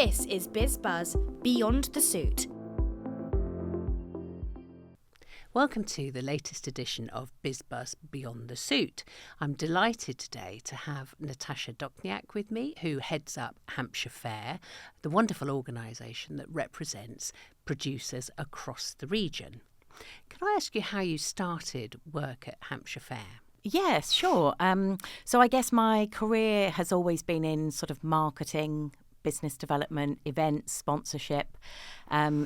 This is Bizz Buzz Beyond the Suit. Welcome to the latest edition of Bizz Buzz Beyond the Suit. I'm delighted today to have Natasha Dochniak with me, who heads up Hampshire Fare, the wonderful organisation that represents producers across the region. Can I ask you how you started work at Hampshire Fare? Yes, sure. So I guess my career has always been in sort of marketing, business development, events, sponsorship.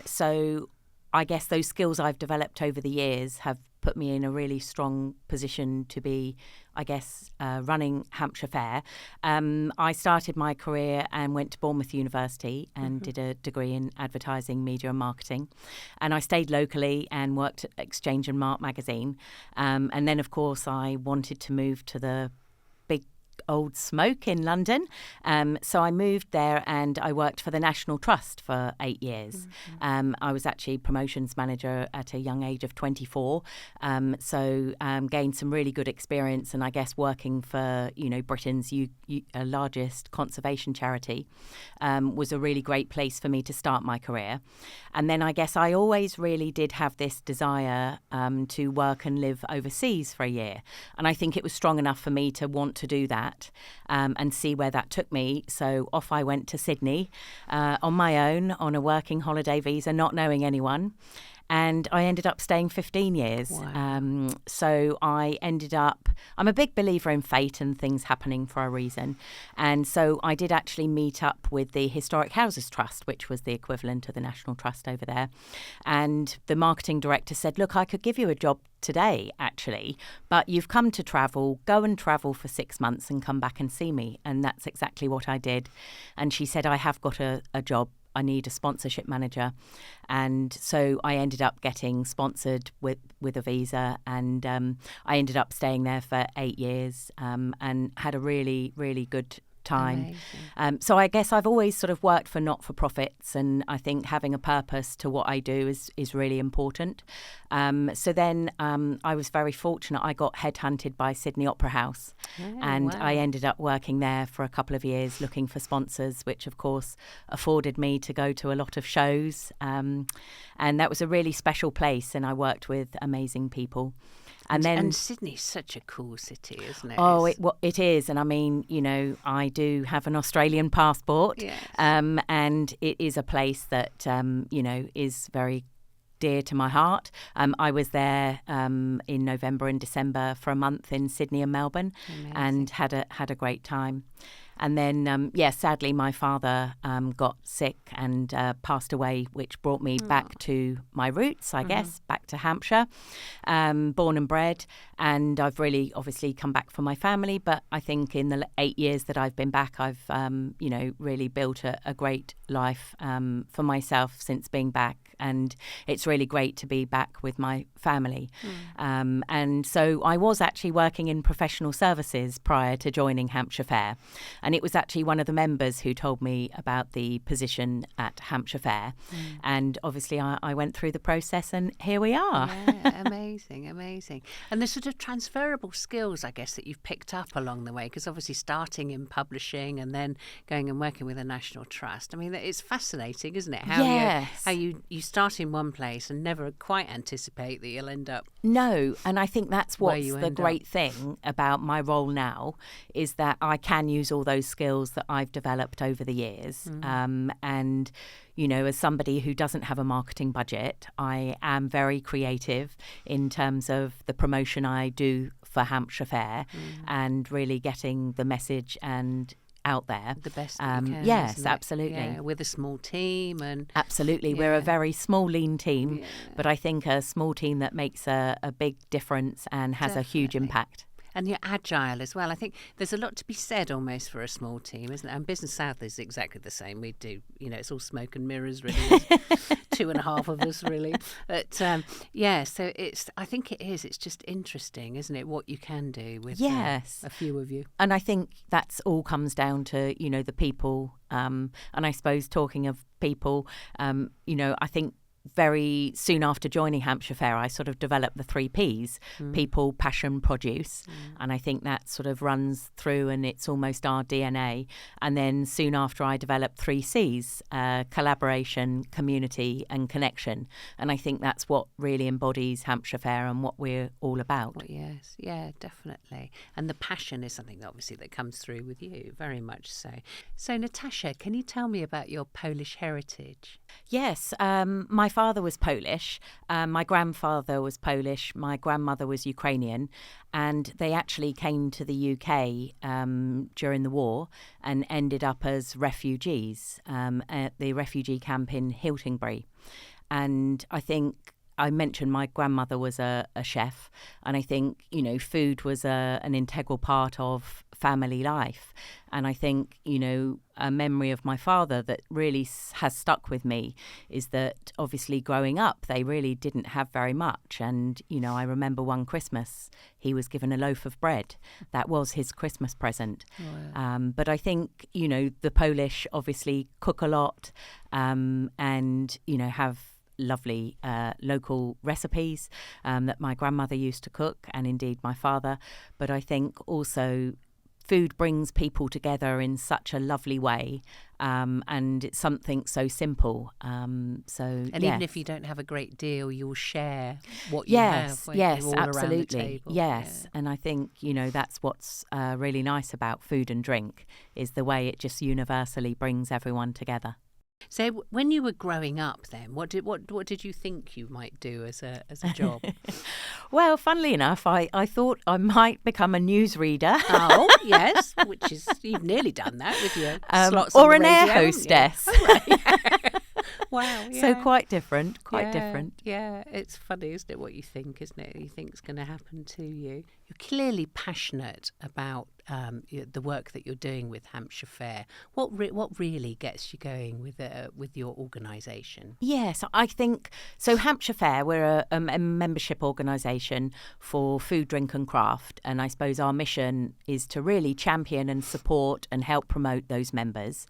So I guess those skills I've developed over the years have put me in a really strong position to be, I guess, running Hampshire Fare. I started my career and went to Bournemouth University and did a degree in advertising, media and marketing. And I stayed locally and worked at Exchange and Mark magazine. And then, of course, I wanted to move to the big old smoke in London. So I moved there and I worked for the National Trust for 8 years. I was actually promotions manager at a young age of 24. So gained some really good experience, and I guess working for, Britain's largest conservation charity was a really great place for me to start my career. And then I guess I always really did have this desire to work and live overseas for a year. And I think it was strong enough for me to want to do that. And see where that took me. So off I went to Sydney on my own on a working holiday visa, not knowing anyone. And I ended up staying 15 years. Wow. So I'm a big believer in fate and things happening for a reason. And so I did actually meet up with the Historic Houses Trust, which was the equivalent of the National Trust over there. And the marketing director said, look, I could give you a job today, actually, but you've come to travel, go and travel for 6 months and come back and see me. And that's exactly what I did. And she said, I have got a job. I need a sponsorship manager. And so I ended up getting sponsored with a visa, and I ended up staying there for 8 years and had a really, really good time. So I guess I've always sort of worked for not-for-profits, and I think having a purpose to what I do is really important. So then I was very fortunate. I got headhunted by Sydney Opera House, and wow. I ended up working there for a couple of years looking for sponsors, which of course afforded me to go to a lot of shows. And that was a really special place, and I worked with amazing people. And Sydney's such a cool city, isn't it? Oh, it is. And I mean, I do have an Australian passport. Yes. And it is a place that, is very dear to my heart. I was there in November and December for a month in Sydney and Melbourne. Amazing. And had a great time. And then, sadly, my father got sick and passed away, which brought me back to my roots, I guess, back to Hampshire, born and bred. And I've really obviously come back for my family. But I think in the 8 years that I've been back, I've, really built a great life for myself since being back. And it's really great to be back with my family. And so I was actually working in professional services prior to joining Hampshire Fare. And it was actually one of the members who told me about the position at Hampshire Fare. And obviously I went through the process and here we are. Yeah, amazing. And the sort of transferable skills, I guess, that you've picked up along the way, because obviously starting in publishing and then going and working with a National Trust. I mean, it's fascinating, isn't it? How you start in one place and never quite anticipate that you'll end up. No, and I think that's what's the great thing about my role now, is that I can use all those skills that I've developed over the years. And, as somebody who doesn't have a marketing budget, I am very creative in terms of the promotion I do for Hampshire Fare and really getting the message and out there. The best that you can, yes, isn't it? absolutely. Yeah, with a small team. Absolutely. We're a very small, lean team, but I think a small team that makes a big difference and has a huge impact. And you're agile as well. I think there's a lot to be said almost for a small team, isn't it? And Business South is exactly the same. We do, it's all smoke and mirrors, really. 2.5 of us, really. But so I think it is. It's just interesting, isn't it, what you can do with a few of you. And I think that's all comes down to, the people. And I suppose talking of people, I think very soon after joining Hampshire Fare, I sort of developed the 3 Ps, people, passion, produce. And I think that sort of runs through and it's almost our DNA. And then soon after I developed 3 Cs, collaboration, community and connection. And I think that's what really embodies Hampshire Fare and what we're all about. Well, yes, yeah, definitely. And the passion is something obviously that comes through with you, very much so. So Natasha, can you tell me about your Polish heritage? Yes, my father was Polish, my grandfather was Polish, my grandmother was Ukrainian, and they actually came to the UK during the war and ended up as refugees at the refugee camp in Hiltingbury. And I think I mentioned my grandmother was a chef, and I think, you know, food was an integral part of family life. And I think, you know, a memory of my father that really has stuck with me is that obviously growing up, they really didn't have very much. And, you know, I remember one Christmas, he was given a loaf of bread. That was his Christmas present. Oh, yeah. But I think, you know, the Polish obviously cook a lot and, you know, have lovely local recipes that my grandmother used to cook, and indeed my father. But I think also food brings people together in such a lovely way, and it's something so simple. Even if you don't have a great deal, you'll share what you yes, have. Yes, all absolutely. Around the table. Yes, yeah. And I think, you know, that's what's really nice about food and drink is the way it just universally brings everyone together. So when you were growing up then, what did you think you might do as a job? Well, funnily enough, I thought I might become a newsreader. Oh, yes, which is, you've nearly done that with your slots or on the an radio, air hostess. Oh, right. Wow. Yeah. So quite different, different. Yeah, it's funny, isn't it, what you think, isn't it? You think is going to happen to you. You're clearly passionate about the work that you're doing with Hampshire Fare. What really gets you going with your organisation? Yes, I think so. Hampshire Fare, we're a membership organisation for food, drink and craft, and I suppose our mission is to really champion and support and help promote those members.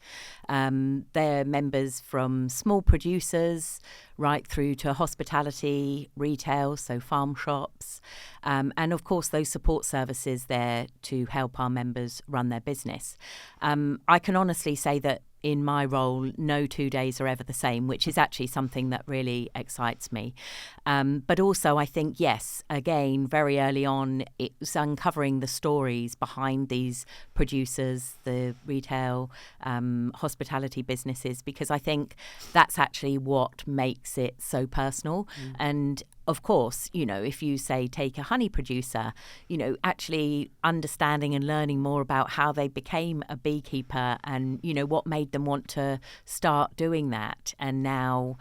They're members from small producers right through to hospitality, retail, so farm shops, and of course those support services there to help our members run their business. I can honestly say that in my role, no 2 days are ever the same, which is actually something that really excites me. But also, I think, yes, again, very early on, it was uncovering the stories behind these producers, the retail, hospitality businesses, because I think that's actually what makes it so personal. And of course, you know, if you say take a honey producer, you know, actually understanding and learning more about how they became a beekeeper and, you know, what made them want to start doing that, and now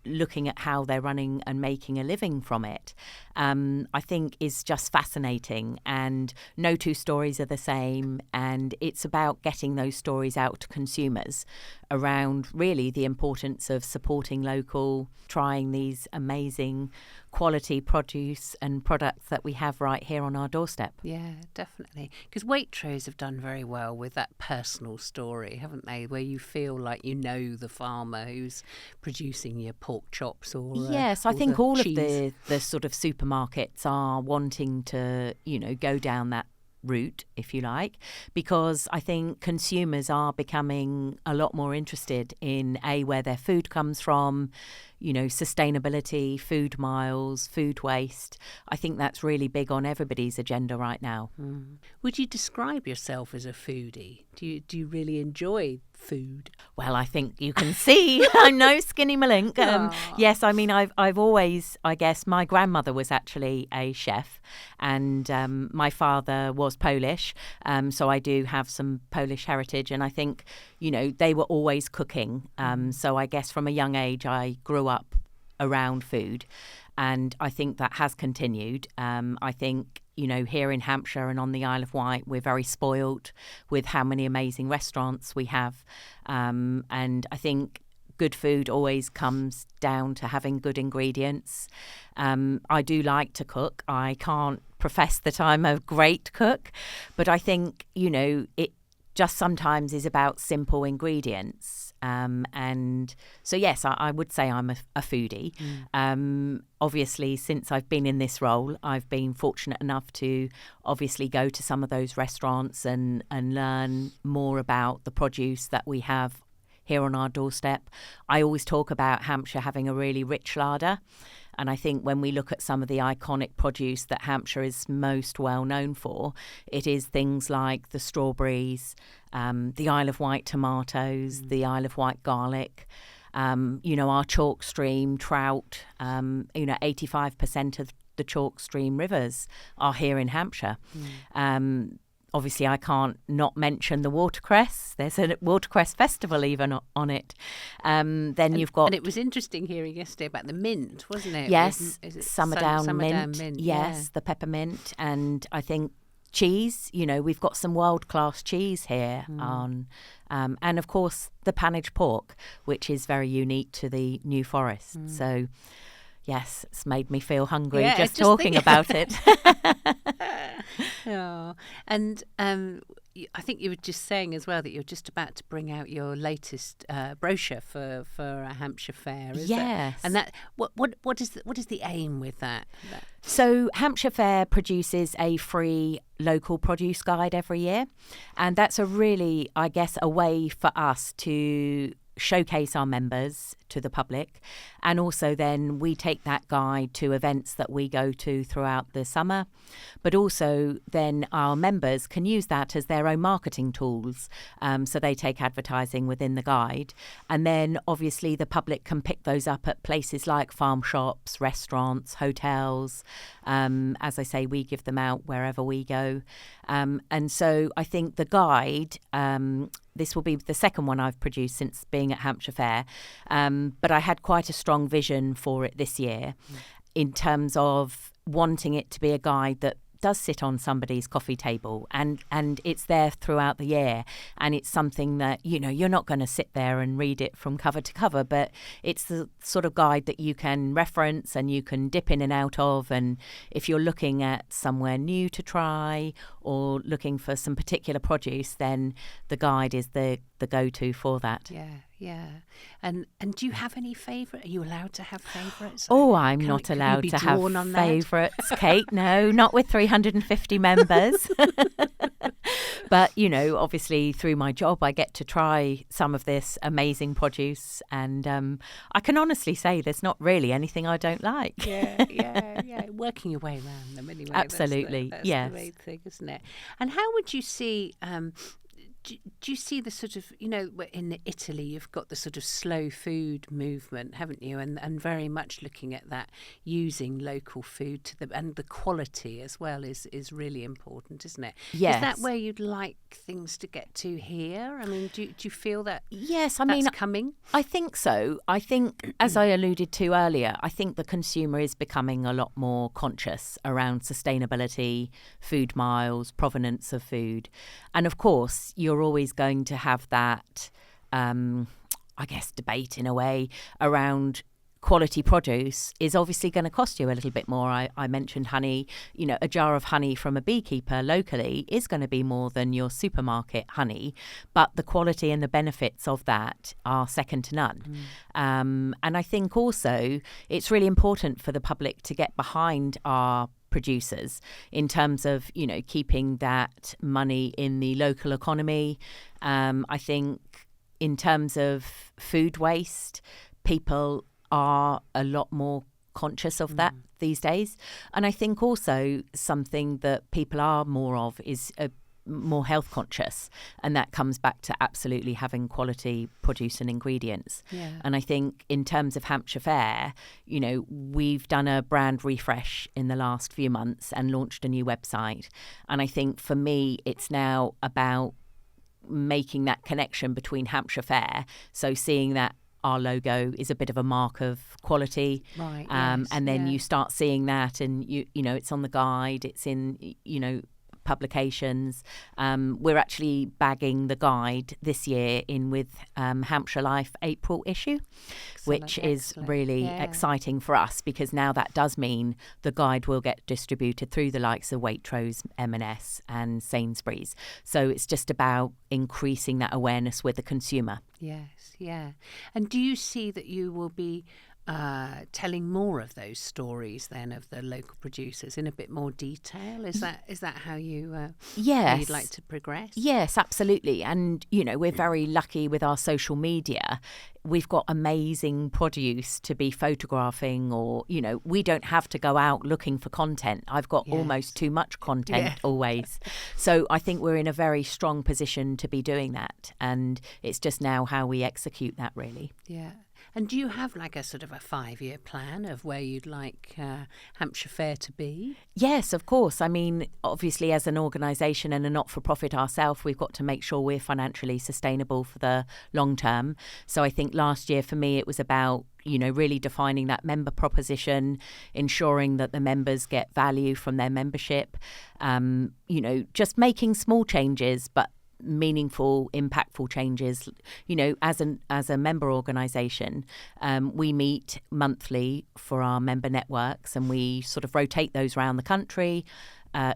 looking at how they're running and making a living from it, I think is just fascinating. And no 2 stories are the same. And it's about getting those stories out to consumers around really the importance of supporting local, trying these amazing quality produce and products that we have right here on our doorstep. Yeah, definitely. Because Waitrose have done very well with that personal story, haven't they? Where you feel like you know the farmer who's producing your pork chops or yes, I or think the all cheese. of the sort of supermarkets are wanting to, you know, go down that route, if you like, because I think consumers are becoming a lot more interested in where their food comes from, you know, sustainability, food miles, food waste. I think that's really big on everybody's agenda right now. Would you describe yourself as a foodie? Do you really enjoy food? Well, I think you can see I'm no skinny malink. Yes, I mean, I've always, I guess, my grandmother was actually a chef, and my father was Polish, so I do have some Polish heritage, and I think, you know, they were always cooking. So I guess from a young age, I grew up around food, and I think that has continued. I think, you know, here in Hampshire and on the Isle of Wight, we're very spoilt with how many amazing restaurants we have. And I think good food always comes down to having good ingredients. I do like to cook. I can't profess that I'm a great cook, but I think, you know, it just sometimes is about simple ingredients And so, yes, I would say I'm a foodie. Obviously, since I've been in this role, I've been fortunate enough to obviously go to some of those restaurants and learn more about the produce that we have here on our doorstep. I always talk about Hampshire having a really rich larder. And I think when we look at some of the iconic produce that Hampshire is most well known for, it is things like the strawberries, the Isle of Wight tomatoes, the Isle of Wight garlic, our chalk stream trout. 85% of the chalk stream rivers are here in Hampshire. Obviously, I can't not mention the watercress. There's a watercress festival even on it. Then you've got... And it was interesting hearing yesterday about the mint, wasn't it? Yes, is it Summerdown mint. Mint. Yes, the peppermint. And I think cheese, we've got some world-class cheese here on... and, of course, the Panage pork, which is very unique to the New Forest. So... Yes, it's made me feel hungry just talking about it. Oh, and I think you were just saying as well that you're just about to bring out your latest brochure for a Hampshire Fare. Yes, and that what is the aim with that? So Hampshire Fare produces a free local produce guide every year, and that's a really, I guess, a way for us to showcase our members to the public, and also then we take that guide to events that we go to throughout the summer, but also then our members can use that as their own marketing tools. So they take advertising within the guide, and then obviously the public can pick those up at places like farm shops, restaurants, hotels. As I say, we give them out wherever we go, and so I think the guide, this will be the second one I've produced since being at Hampshire Fare, but I had quite a strong vision for it this year in terms of wanting it to be a guide that does sit on somebody's coffee table, and it's there throughout the year, and it's something that you're not going to sit there and read it from cover to cover, but it's the sort of guide that you can reference and you can dip in and out of, and if you're looking at somewhere new to try or looking for some particular produce, then the guide is the go-to for that. Yeah. And do you have any favourite? Are you allowed to have favourites? Oh, I'm not allowed to have favourites, Kate. No, not with 350 members. But, obviously through my job, I get to try some of this amazing produce, and I can honestly say there's not really anything I don't like. Yeah. Working your way around them anyway. Absolutely, that's yes. the main thing, isn't it? And how would you see... Do you see the sort of, in Italy, you've got the sort of slow food movement, haven't you? And very much looking at that, using local food and the quality as well is really important, isn't it? Yes. Is that where you'd like things to get to here? I mean, do you feel that that's coming? I think so. I think, as I alluded to earlier, I think the consumer is becoming a lot more conscious around sustainability, food miles, provenance of food. And of course, you're always going to have that, debate in a way around quality produce is obviously going to cost you a little bit more. I mentioned honey. A jar of honey from a beekeeper locally is going to be more than your supermarket honey, but the quality and the benefits of that are second to none. And I think also it's really important for the public to get behind our producers in terms of keeping that money in the local economy. I think in terms of food waste, people are a lot more conscious of that these days, and I think also something that people are more of is more health conscious, and that comes back to absolutely having quality produce and ingredients. And I think in terms of Hampshire Fare, we've done a brand refresh in the last few months and launched a new website, and I think for me it's now about making that connection between Hampshire Fare, so seeing that our logo is a bit of a mark of quality, right? And then you start seeing that, and it's on the guide, it's in publications. We're actually bagging the guide this year in with Hampshire Life April issue, which is really exciting for us, because now that does mean the guide will get distributed through the likes of Waitrose, M&S and Sainsbury's. So it's just about increasing that awareness with the consumer. Yes, yeah. And do you see that you will be telling more of those stories then of the local producers in a bit more detail? Is that how you how you'd like to progress? Yes, absolutely. And we're very lucky with our social media. We've got amazing produce to be photographing, or we don't have to go out looking for content. I've got almost too much content always. So I think we're in a very strong position to be doing that, and it's just now how we execute that, really. Yeah. And do you have like a sort of a 5-year plan of where you'd like Hampshire Fare to be? Yes, of course. I mean, obviously, as an organisation and a not-for-profit ourselves, we've got to make sure we're financially sustainable for the long term. So I think last year for me, it was about really defining that member proposition, ensuring that the members get value from their membership, just making small changes, but meaningful, impactful changes. As a member organisation, we meet monthly for our member networks, and we sort of rotate those around the county, and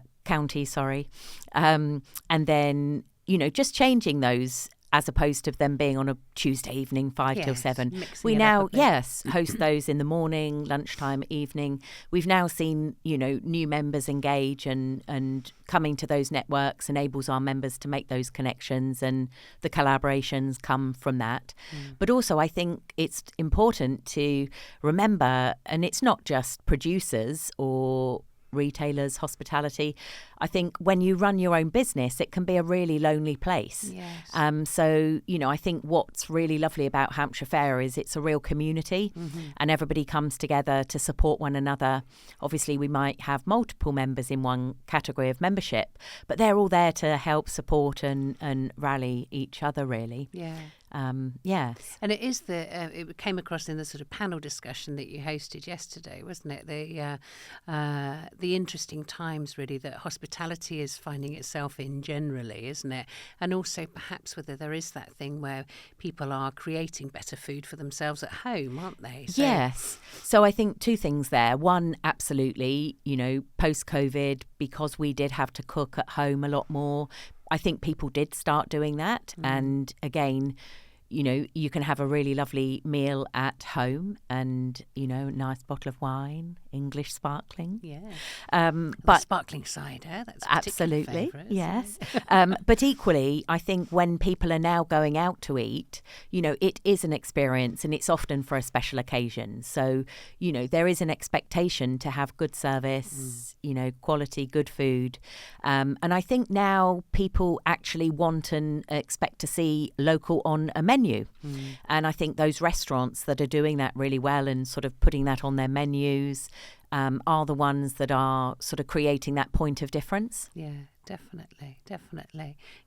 then just changing those, as opposed to them being on a Tuesday evening, 5 till 7. We now, host those in the morning, lunchtime, evening. We've now seen, new members engage, and coming to those networks enables our members to make those connections, and the collaborations come from that. But also, I think it's important to remember, and it's not just producers or retailers, hospitality. I think when you run your own business, it can be a really lonely place. Yes. So, I think what's really lovely about Hampshire Fare is it's a real community, and everybody comes together to support one another. Obviously, we might have multiple members in one category of membership, but they're all there to help support and rally each other, really. Yeah. Yes. And it is it came across in the sort of panel discussion that you hosted yesterday, wasn't it? The interesting times, really, that hospitality is finding itself in generally, isn't it? And also perhaps whether there is that thing where people are creating better food for themselves at home, aren't they? Yes. So I think two things there. One, absolutely, post-COVID, because we did have to cook at home a lot more, I think people did start doing that. And again, you can have a really lovely meal at home, and, a nice bottle of wine, English sparkling. Yeah. But sparkling cider, that's absolutely, favourite, yes. But equally, I think when people are now going out to eat, it is an experience, and it's often for a special occasion. So, there is an expectation to have good service, quality, good food. And I think now people actually want and expect to see local on a menu. And I think those restaurants that are doing that really well and sort of putting that on their menus are the ones that are sort of creating that point of difference. Yeah, definitely.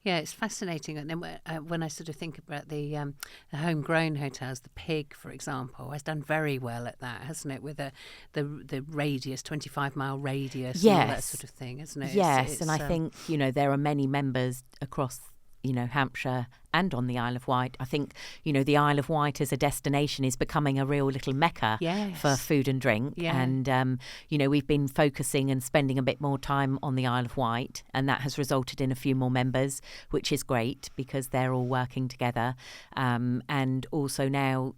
Yeah, it's fascinating. And then when I sort of think about the homegrown hotels, the Pig, for example, has done very well at that, hasn't it? With the radius, 25-mile radius, and all that sort of thing, isn't it? Yes, and I think, there are many members across Hampshire and on the Isle of Wight. I think, the Isle of Wight as a destination is becoming a real little mecca for food and drink. Yeah. And, we've been focusing and spending a bit more time on the Isle of Wight, and that has resulted in a few more members, which is great because they're all working together. And also now,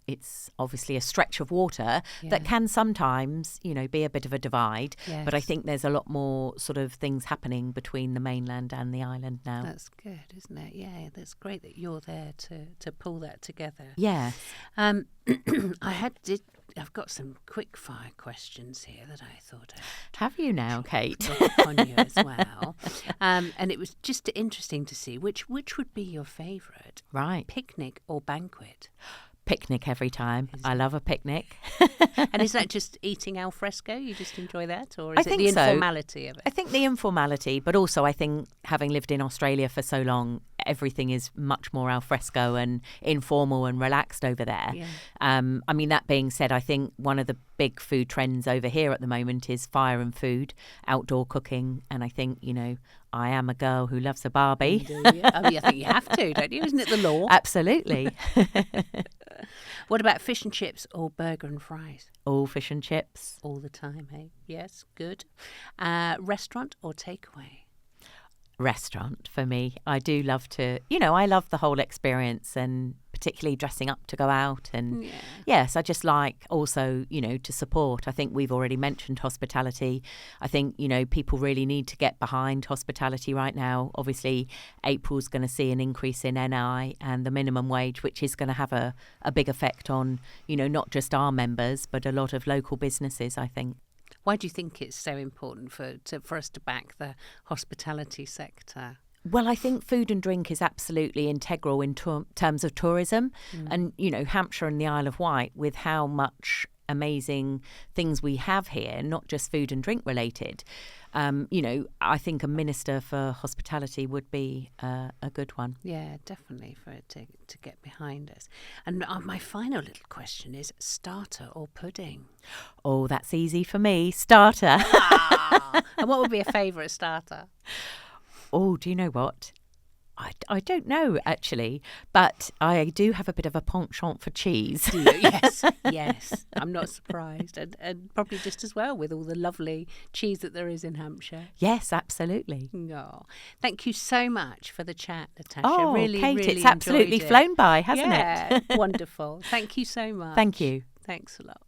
it's obviously a stretch of water that can sometimes, be a bit of a divide. Yes. But I think there's a lot more sort of things happening between the mainland and the island now. That's good, isn't it? Yeah, that's great that you're there to pull that together. Yeah. I've got some quick fire questions here that I thought I'd have you now, Kate? Drop on you as well. And it was just interesting to see which would be your favourite. Right. Picnic or banquet? Picnic every time. I love a picnic. And is that just eating al fresco? You just enjoy that? Or is it the informality of it? I think the informality, but also I think having lived in Australia for so long, everything is much more al fresco and informal and relaxed over there. Yeah. I mean, that being said, I think one of the big food trends over here at the moment is fire and food, outdoor cooking. And I think, I am a girl who loves a barbie. Do you? I mean, I think you have to, don't you? Isn't it the law? Absolutely. What about fish and chips or burger and fries? All fish and chips. All the time, hey? Yes, good. Restaurant or takeaway? Restaurant for me. I do love to, I love the whole experience, and particularly dressing up to go out. And yes, I just like also, to support. I think we've already mentioned hospitality. I think, people really need to get behind hospitality right now. Obviously, April's going to see an increase in NI and the minimum wage, which is going to have a big effect on, not just our members, but a lot of local businesses, I think. Why do you think it's so important for us to back the hospitality sector? Well, I think food and drink is absolutely integral in terms of tourism. And, Hampshire and the Isle of Wight, with how much amazing things we have here, not just food and drink related. I think a minister for hospitality would be a good one. Yeah, definitely, for it to get behind us. And my final little question is starter or pudding? Oh, that's easy for me. Starter. And what would be a favourite starter? Oh, do you know what? I don't know, actually, but I do have a bit of a penchant for cheese. Do you? Yes, yes. I'm not surprised. And probably just as well with all the lovely cheese that there is in Hampshire. Yes, absolutely. Oh, thank you so much for the chat, Natasha. Oh, really, Kate, really it's absolutely enjoyed it. flown by, hasn't Yeah, it? wonderful. Thank you so much. Thank you. Thanks a lot.